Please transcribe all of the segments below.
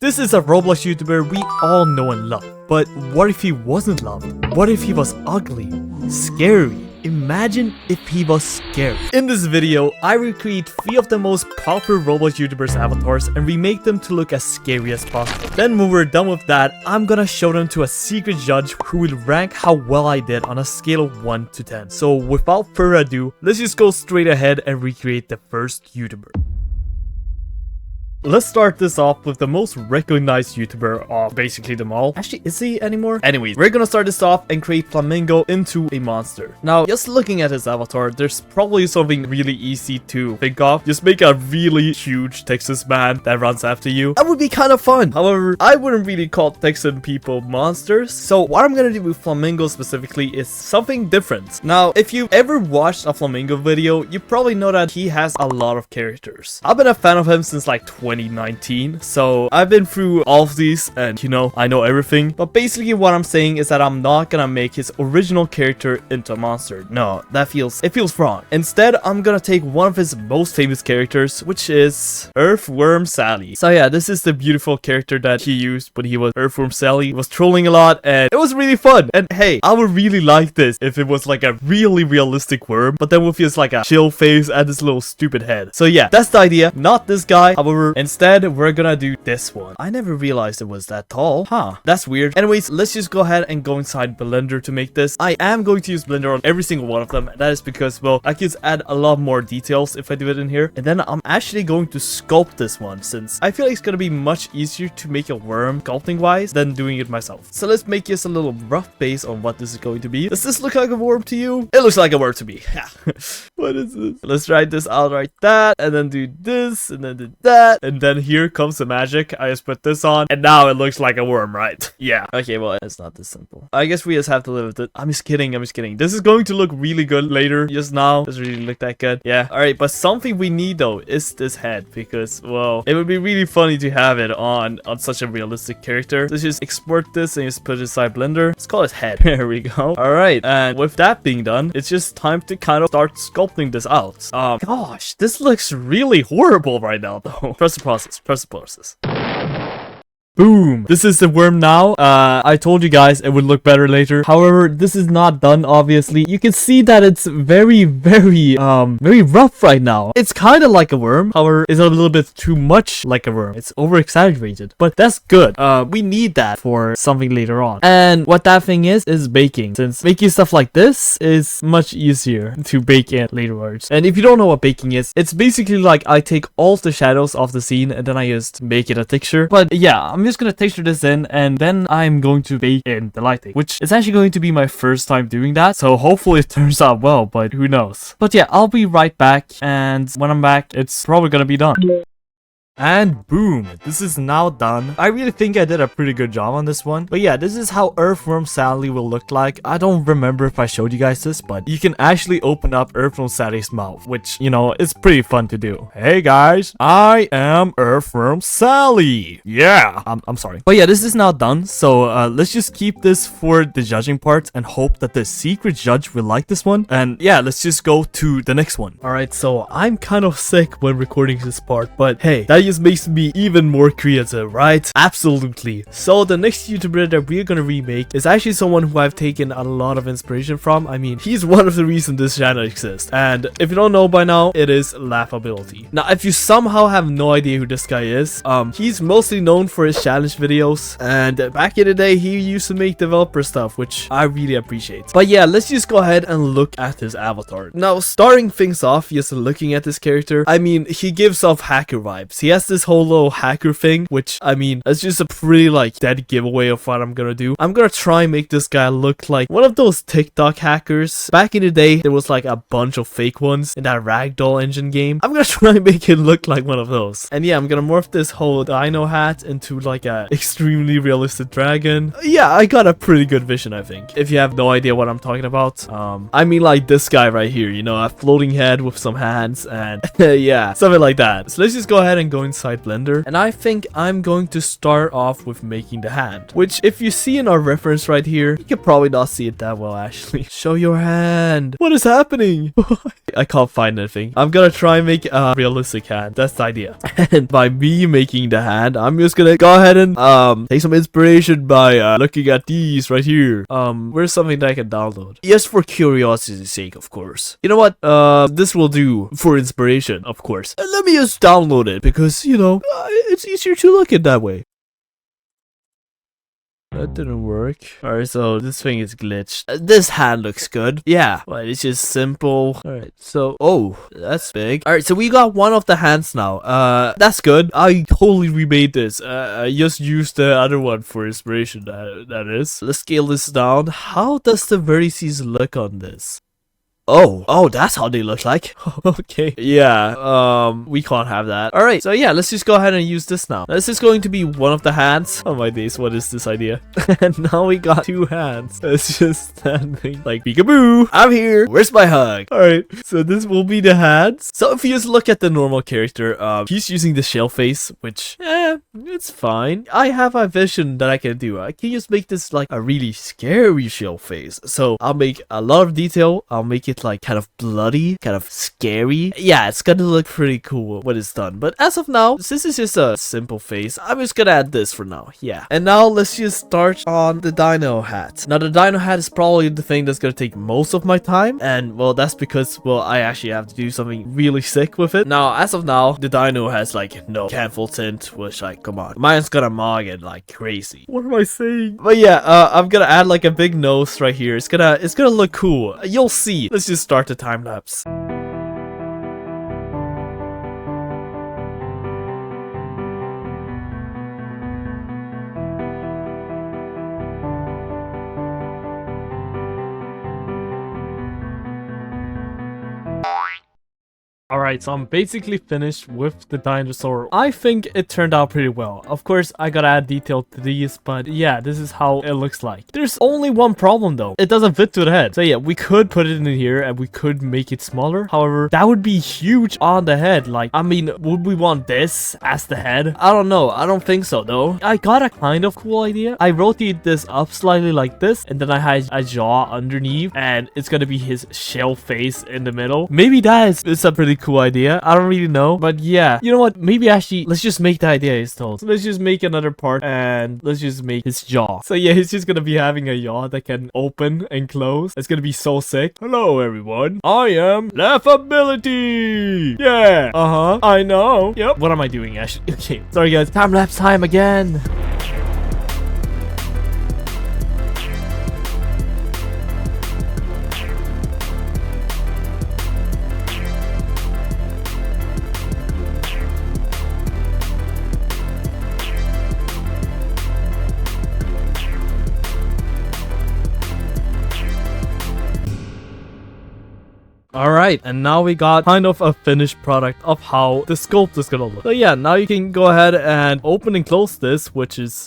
This is a Roblox YouTuber we all know and love. But what if he wasn't loved? What if he was ugly? Scary? Imagine if he was scary. In this video, I recreate 3 of the most popular Roblox YouTubers' avatars and remake them to look as scary as possible. Then when we're done with that, I'm gonna show them to a secret judge who will rank how well I did on a scale of 1 to 10. So without further ado, let's just go straight ahead and recreate the first YouTuber. Let's start this off with the most recognized YouTuber of basically them all. Actually, is he anymore? Anyways, we're gonna start this off and create Flamingo into a monster. Now, just looking at his avatar, there's probably something really easy to think of. Just make a really huge Texas man that runs after you. That would be kind of fun. However, I wouldn't really call Texan people monsters. So what I'm gonna do with Flamingo specifically is something different. Now, if you've ever watched a Flamingo video, you probably know that he has a lot of characters. I've been a fan of him since like 2019, so I've been through all of these and you know, I know everything. But basically what I'm saying is that I'm not gonna make his original character into a monster. No, it feels wrong. Instead, I'm gonna take one of his most famous characters, which is Earthworm Sally. So yeah, this is the beautiful character that he used when he was Earthworm Sally. He was trolling a lot and it was really fun. And hey, I would really like this if it was like a really realistic worm, but then with his like a chill face and this little stupid head. So yeah, that's the idea, not this guy. However, instead, we're gonna do this one. I never realized it was that tall. Huh, that's weird. Anyways, let's just go ahead and go inside Blender to make this. I am going to use Blender on every single one of them. That is because, well, I can add a lot more details if I do it in here. And then I'm actually going to sculpt this one since I feel like it's gonna be much easier to make a worm sculpting wise than doing it myself. So let's make just a little rough base on what this is going to be. Does this look like a worm to you? It looks like a worm to me. What is this? Let's try this out like that, and then do this, and then do that, and then here comes the magic. I just put this on, and now it looks like a worm, right? Yeah. Okay, well, it's not this simple. I guess we just have to live with it. I'm just kidding. This is going to look really good later. Just now, doesn't really look that good. Yeah. All right, but something we need though is this head because, well, it would be really funny to have it on such a realistic character. Let's just export this and just put it inside Blender. Let's call it head. There we go. All right, and with that being done, it's just time to kind of start sculpting this out. Gosh, this looks really horrible right now though. Press the process. Boom! This is the worm now. I told you guys it would look better later. However, this is not done, obviously. You can see that it's very rough right now. It's kind of like a worm. However, it's a little bit too much like a worm. It's over-exaggerated. But that's good. We need that for something later on. And what that thing is baking. Since making stuff like this is much easier to bake in laterwards. And if you don't know what baking is, it's basically like I take all the shadows off the scene and then I just make it a texture. But yeah, I'm just gonna texture this in and then I'm going to bake in the lighting, which is actually going to be my first time doing that, so hopefully it turns out well, but who knows. But yeah, I'll be right back, and when I'm back, it's probably gonna be done. And boom, this is now done. I really think I did a pretty good job on this one. But yeah, this is how Earthworm Sally will look like. I don't remember if I showed you guys this, but you can actually open up Earthworm Sally's mouth, which, you know, is pretty fun to do. Hey guys, I am Earthworm Sally. Yeah, I'm sorry. But yeah, this is now done. So let's just keep this for the judging part and hope that the secret judge will like this one. And yeah, let's just go to the next one. All right, so I'm kind of sick when recording this part, but hey, that just makes me even more creative, right? Absolutely. So the next YouTuber that we're gonna remake is actually someone who I've taken a lot of inspiration from. I mean, he's one of the reasons this channel exists. And if you don't know by now, it is Laughability. Now, if you somehow have no idea who this guy is, he's mostly known for his challenge videos. And back in the day, he used to make developer stuff, which I really appreciate. But yeah, let's just go ahead and look at his avatar. Now, starting things off, just looking at this character, I mean, he gives off hacker vibes. He has this whole little hacker thing, which I mean, it's just a pretty like dead giveaway of what I'm gonna do. I'm gonna try and make this guy look like one of those TikTok hackers. Back in the day, there was like a bunch of fake ones in that ragdoll engine game. I'm gonna try and make it look like one of those. And yeah, I'm gonna morph this whole dino hat into like a extremely realistic dragon. Yeah, I got a pretty good vision, I think. If you have no idea what I'm talking about, I mean like this guy right here, you know, a floating head with some hands and yeah, something like that. So let's just go ahead and go go inside Blender, and I think I'm going to start off with making the hand, which if you see in our reference right here, you can probably not see it that well actually. Show your hand. What is happening? I can't find anything. I'm gonna try and make a realistic hand. That's the idea. And by me making the hand, I'm just gonna go ahead and take some inspiration by looking at these right here. Where's something that I can download? Just for curiosity's sake, of course. You know what? This will do for inspiration, of course. Let me just download it because, you know, it's easier to look at that way. That didn't work. Alright, so this thing is glitched. This hand looks good. Yeah, but it's just simple. Alright, so... Oh, that's big. Alright, so we got one of the hands now. That's good. I totally remade this. I just used the other one for inspiration, that is. Let's scale this down. How does the vertices look on this? Oh, that's how they look like. Okay. Yeah, we can't have that. All right, so yeah, let's just go ahead and use this now. This is going to be one of the hands. Oh my days, what is this idea? And now we got two hands. It's just standing like, peekaboo, I'm here. Where's my hug? All right, so this will be the hands. So if you just look at the normal character, he's using the shell face, which, it's fine. I have a vision that I can do. I can just make this like a really scary shell face. So I'll make a lot of detail. I'll make it like kind of bloody, kind of scary. Yeah, it's gonna look pretty cool when it's done. But as of now, since it's just a simple face, I'm just gonna add this for now. Yeah. And now let's just start on the dino hat. Now the dino hat is probably the thing that's gonna take most of my time. And well, that's because, well, I actually have to do something really sick with it. Now, as of now, the dino has like no canful tint, which like, come on. Mine's gonna mog it like crazy. What am I saying? But yeah, I'm gonna add like a big nose right here. It's gonna look cool. You'll see. Let's just start the time lapse. Alright, so I'm basically finished with the dinosaur. I think it turned out pretty well. Of course, I gotta add detail to these, but yeah, this is how it looks like. There's only one problem though. It doesn't fit to the head. So yeah, we could put it in here and we could make it smaller. However, that would be huge on the head. Like, I mean, would we want this as the head? I don't know. I don't think so though. I got a kind of cool idea. I rotate this up slightly like this, and then I had a jaw underneath, and it's gonna be his shell face in the middle. Maybe that is a pretty cool idea. I don't really know, but yeah, you know what, maybe actually let's just make the idea he's told. So let's just make another part and let's just make his jaw. So yeah, he's just gonna be having a jaw that can open and close. It's gonna be so sick. Hello everyone, I am Laughability. Yeah, I know. Yep. What am I doing actually? Okay, sorry guys, time lapse time again. Alright, and now we got kind of a finished product of how the sculpt is gonna look. So yeah, now you can go ahead and open and close this,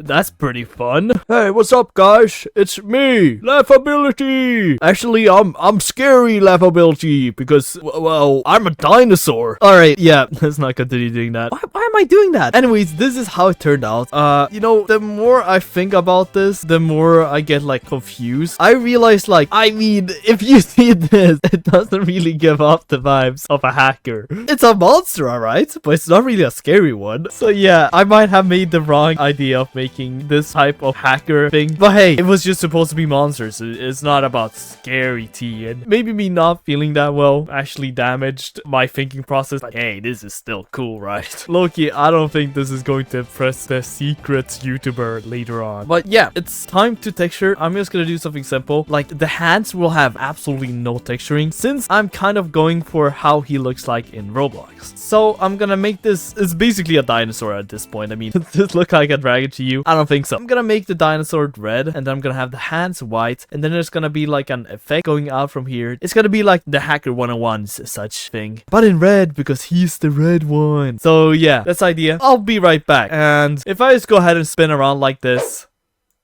that's pretty fun. Hey, what's up guys? It's me, Laughability. Actually, I'm scary Laughability because, well, I'm a dinosaur. Alright, yeah, let's not continue doing that. Why am I doing that? Anyways, this is how it turned out. You know, the more I think about this, the more I get like confused. I realize like, I mean, if you see this, it doesn't really give off the vibes of a hacker. It's a monster, alright, but it's not really a scary one. So yeah, I might have made the wrong idea of making this type of hacker thing. But hey, it was just supposed to be monsters. It's not about scary tea. And maybe me not feeling that well actually damaged my thinking process. But hey, this is still cool, right? Loki, I don't think this is going to impress the secret YouTuber later on. But yeah, it's time to texture. I'm just gonna do something simple. Like, the hands will have absolutely no texturing since I'm kind of going for how he looks like in Roblox. So I'm gonna make this, it's basically a dinosaur at this point. I mean, does this look like a dragon to you? I don't think so. I'm gonna make the dinosaur red, and then I'm gonna have the hands white, and then there's gonna be like an effect going out from here. It's gonna be like the Hacker 101's such thing, but in red because he's the red one. So yeah, that's the idea. I'll be right back. And if I just go ahead and spin around like this,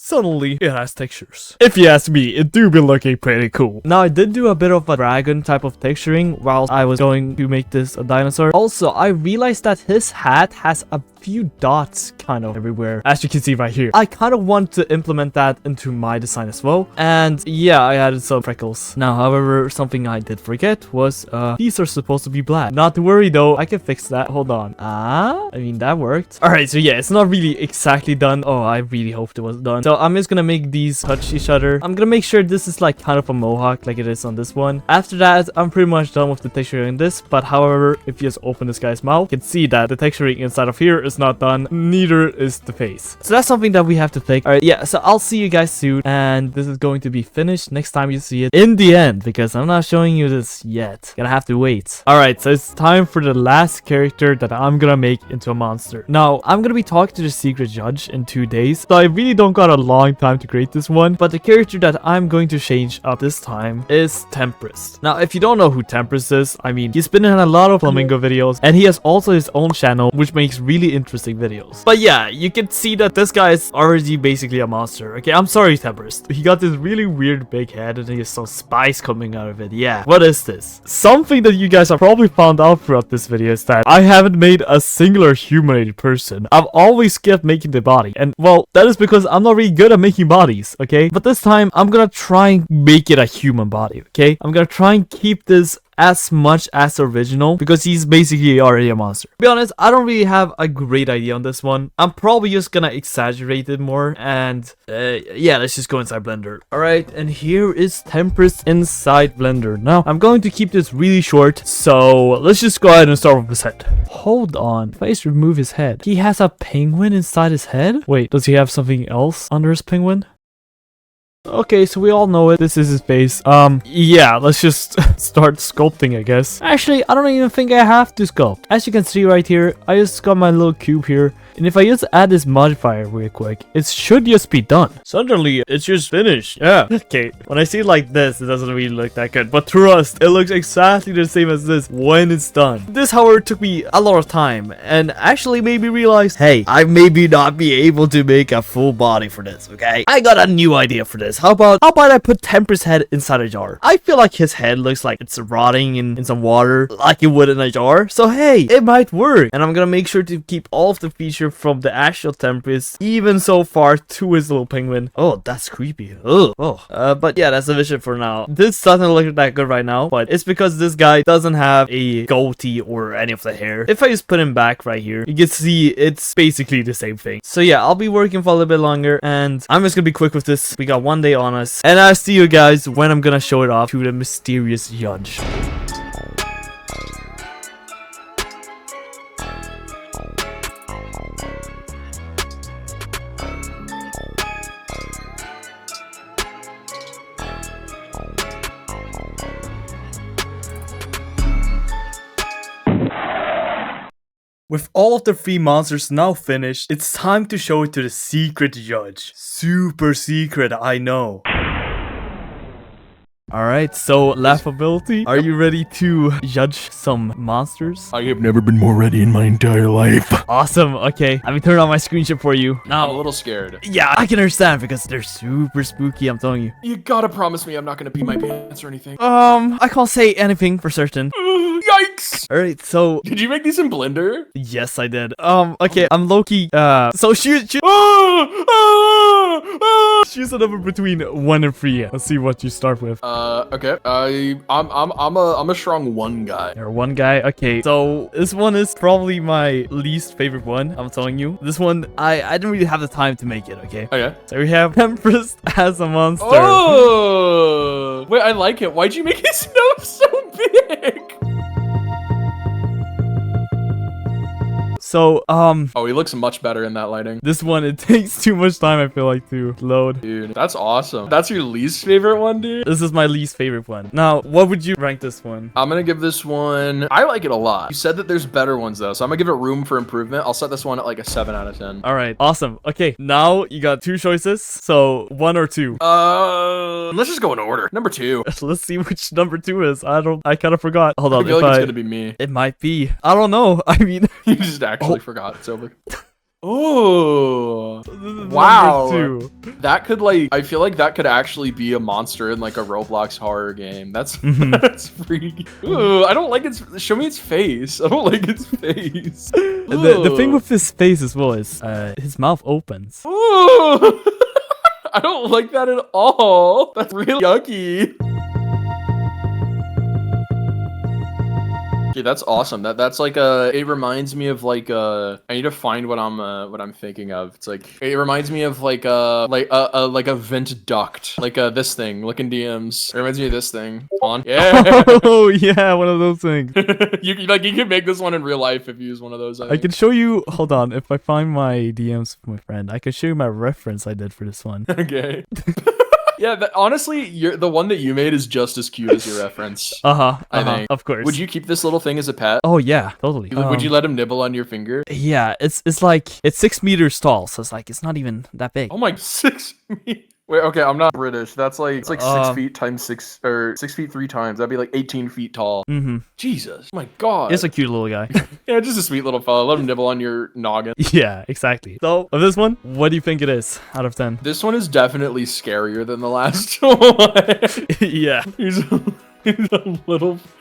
suddenly it has textures. If you ask me, it do be looking pretty cool. Now, I did do a bit of a dragon type of texturing while I was going to make this a dinosaur. Also, I realized that his hat has a few dots kind of everywhere, as you can see right here. I kind of want to implement that into my design as well. And yeah, I added some freckles. Now, however, something I did forget was these are supposed to be black. Not to worry though, I can fix that. Hold on. I mean, that worked. All right, so yeah, it's not really exactly done. Oh, I really hoped it was done. So I'm just gonna make these touch each other. I'm gonna make sure this is like kind of a mohawk like it is on this one. After that, I'm pretty much done with the texturing in this. But however, if you just open this guy's mouth, you can see that the texturing inside of here is not done. Neither is the face. So that's something that we have to fix. All right, yeah, so I'll see you guys soon. And this is going to be finished next time you see it in the end, because I'm not showing you this yet. Gonna have to wait. All right, so it's time for the last character that I'm gonna make into a monster. Now, I'm gonna be talking to the secret judge in 2 days, so I really don't got a long time to create this one. But the character that I'm going to change up this time is Tempest. Now, if you don't know who Tempest is, I mean, he's been in a lot of Flamingo videos, and he has also his own channel, which makes really interesting videos. But yeah, you can see that this guy is already basically a monster. Okay, I'm sorry, Tempest. He got this really weird big head, and he has some spice coming out of it. Yeah, what is this? Something that you guys have probably found out throughout this video is that I haven't made a singular humanoid person. I've always kept making the body, and well, that is because I'm not really good at making bodies, okay? But this time, I'm gonna try and make it a human body, okay? I'm gonna try and keep this as much as original because he's basically already a monster. To be honest, I don't really have a great idea on this one. I'm probably just gonna exaggerate it more, and yeah, let's just go inside Blender. All right, and here is Tempest inside Blender. Now, I'm going to keep this really short, so let's just go ahead and start with his head. Hold on, if I just remove his head, he has a penguin inside his head? Wait, does he have something else under his penguin? Okay, so we all know it. This is his face. Yeah, let's just start sculpting, I guess. Actually, I don't even think I have to sculpt. As you can see right here, I just got my little cube here. And if I just add this modifier real quick, it should just be done. Suddenly, it's just finished. Yeah. Okay, when I see it like this, it doesn't really look that good. But trust, it looks exactly the same as this when it's done. This, however, took me a lot of time. And actually made me realize, hey, I maybe not be able to make a full body for this, okay? I got a new idea for this. How about I put Tempest's head inside a jar? I feel like his head looks like it's rotting in some water, like it would in a jar. So hey, it might work. And I'm gonna make sure to keep all of the features from the actual Tempest, even so far, to his little penguin. Oh, that's creepy. But yeah, that's the vision for now. This doesn't look that good right now, but it's because this guy doesn't have a goatee or any of the hair. If I just put him back right here, you can see it's basically the same thing. So yeah, I'll be working for a little bit longer, and I'm just gonna be quick with this. We got one day on us, and I'll see you guys when I'm gonna show it off to the mysterious judge. With all of the 3 monsters now finished, it's time to show it to the secret judge. Super secret, I know. Alright, so Laughability, are you ready to judge some monsters? I have never been more ready in my entire life. Awesome, okay. Let me turn on my screenshot for you. Now, I'm a little scared. Yeah, I can understand because they're super spooky, I'm telling you. You gotta promise me I'm not gonna pee my pants or anything. I can't say anything for certain. Yikes! Alright, so... Did you make these in Blender? Yes, I did. Okay, I'm low-key, so shoot. Choose a number between 1 and 3. Let's see what you start with. Okay. I'm a strong 1 guy. You're 1 guy? Okay, so this one is probably my least favorite one, I'm telling you. This one, I didn't really have the time to make it, okay? Okay. So we have Tempest as a monster. Oh! Wait, I like it. Why'd you make his nose so big? So, oh, he looks much better in that lighting. This one, it takes too much time, I feel like, to load. Dude, that's awesome. That's your least favorite one, dude? This is my least favorite one. Now, what would you rank this one? I'm gonna give this one... I like it a lot. You said that there's better ones, though, so I'm gonna give it room for improvement. I'll set this one at like a 7 out of 10. All right, awesome. Okay, now you got 2 choices. So, 1 or 2? Let's just go in order. Number 2. Let's see which number 2 is. I kind of forgot. Hold on. I feel like it's gonna be me. It might be. I don't know. I mean... You just actually forgot. It's over. Oh, Wow. number 2. That could like, I feel like that could actually be a monster in like a Roblox horror game. That's Mhm. that's freaky. Ooh, I don't like its. Show me its face. I don't like its face. The thing with his face as well is his mouth opens. Ooh. I don't like that at all. That's really yucky. Okay, that's awesome. That's like it reminds me of like I need to find what I'm thinking of. It's like it reminds me of like a vent duct, like this thing. Look in DMs. It reminds me of this thing. On. Yeah. Oh yeah, one of those things. you can make this one in real life if you use one of those. I can show you. Hold on, if I find my DMs with my friend, I can show you my reference I did for this one. Okay. Yeah, honestly, the one that you made is just as cute as your reference. I think. Of course. Would you keep this little thing as a pet? Oh yeah, totally. Would you let him nibble on your finger? Yeah, it's like it's 6 meters tall, so it's not even that big. Oh my, 6 meters. Wait, okay, I'm not British. That's like it's like 6 feet times 6 or 6 feet 3 times. That'd be like 18 feet tall. Mm-hmm. Jesus, oh my God. It's a cute little guy. Yeah, just a sweet little fella. Let him nibble on your noggin. Yeah, exactly. So, of this one, what do you think it is out of 10? This one is definitely scarier than the last one. Yeah.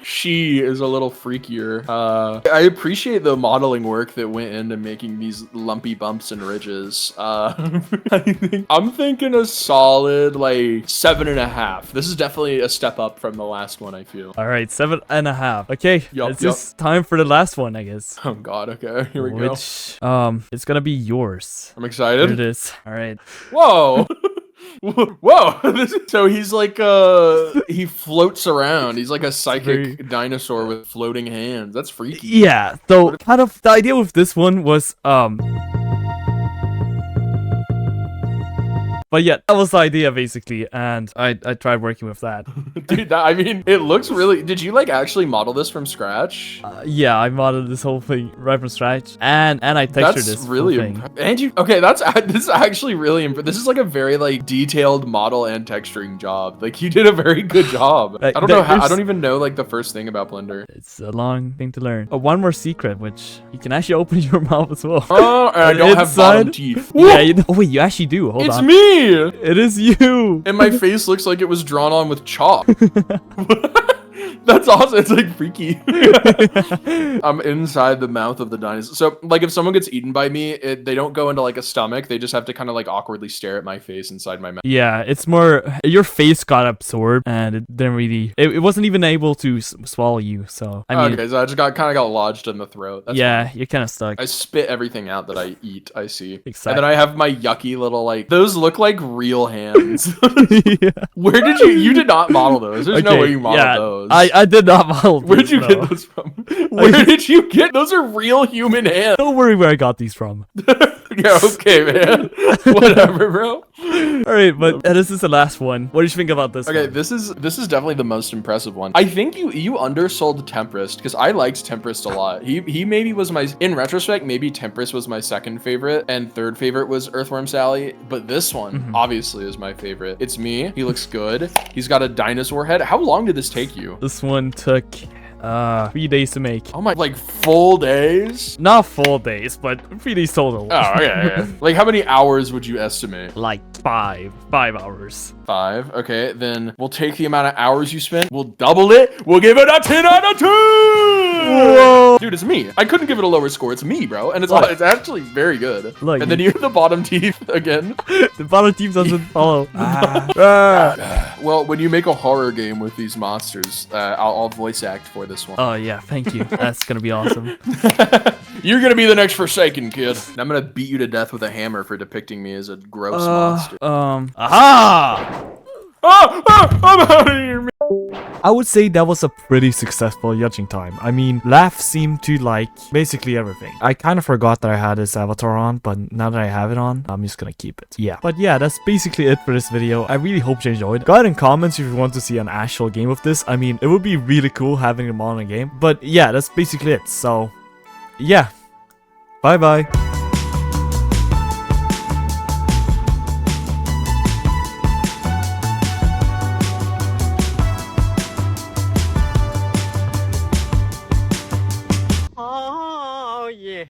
She is a little freakier. I appreciate the modeling work that went into making these lumpy bumps and ridges. I'm thinking a solid like 7.5. This is definitely a step up from the last one, I feel. All right, 7.5. Okay, it's just time for the last one, I guess. Oh God, okay, here we go. Which, it's gonna be yours. I'm excited. Here it is. All right. Whoa. Whoa! So he's like he floats around. He's like a psychic dinosaur with floating hands. That's freaky. Yeah. So kind of the idea with this one was but yeah, that was the idea basically, and I tried working with that. Dude, I mean, it looks really. Did you like actually model this from scratch? Yeah, I modeled this whole thing right from scratch, and I textured this really whole thing. And you okay? This is actually really this is like a very like detailed model and texturing job. Like you did a very good job. I don't know how. I don't even know like the first thing about Blender. It's a long thing to learn. One more secret, which you can actually open your mouth as well. Oh, I don't have bottom teeth. Yeah, oh wait, you actually do. Hold on. It's me. It is you. And my face looks like it was drawn on with chalk. That's awesome. It's like freaky. I'm inside the mouth of the dinosaur. So like if someone gets eaten by me, they don't go into like a stomach. They just have to kind of like awkwardly stare at my face inside my mouth. Yeah, it's more your face got absorbed and it didn't really. It wasn't even able to swallow you. So I mean. Okay, so I just kind of got lodged in the throat. That's yeah, fine. you're kind of stuck. I spit everything out that I eat. I see. Exactly. And then I have my yucky little like. Those look like real hands. Yeah. Where did you did not model those? There's no way you modeled those. I did not model. Where'd you get those from? Where did you get those? Are real human hands. Don't worry where I got these from. Yeah, okay, man. Whatever, bro. All right, but this is the last one. What did you think about this? Okay, one? this is definitely the most impressive one. I think you undersold Tempest because I liked Tempest a lot. He maybe was my in retrospect maybe Tempest was my second favorite and third favorite was Earthworm Sally, but this one obviously is my favorite. It's me. He looks good. He's got a dinosaur head. How long did this take you? This one took 3 days to make. Oh my, like full days? Not full days, but 3 days total. Oh, okay. Like how many hours would you estimate? Like 5 hours. 5. Okay, then we'll take the amount of hours you spent. We'll double it. We'll give it a 10 out of 10. Whoa. Dude, it's me. I couldn't give it a lower score. It's me, bro. And it's actually very good. Like, and then you have the bottom teeth again. The bottom teeth doesn't follow. Well, when you make a horror game with these monsters, I'll voice act for this one. Oh, yeah. Thank you. That's going to be awesome. You're going to be the next Forsaken, kid. And I'm going to beat you to death with a hammer for depicting me as a gross monster. Aha! I'm out of here, man. I would say that was a pretty successful judging time. I mean, Laugh seemed to like basically everything. I kind of forgot that I had this avatar on, but now that I have it on, I'm just gonna keep it. Yeah. But yeah, that's basically it for this video. I really hope you enjoyed. Go ahead in comments if you want to see an actual game of this. I mean, it would be really cool having them on a game. But yeah, that's basically it. So, yeah. Bye-bye.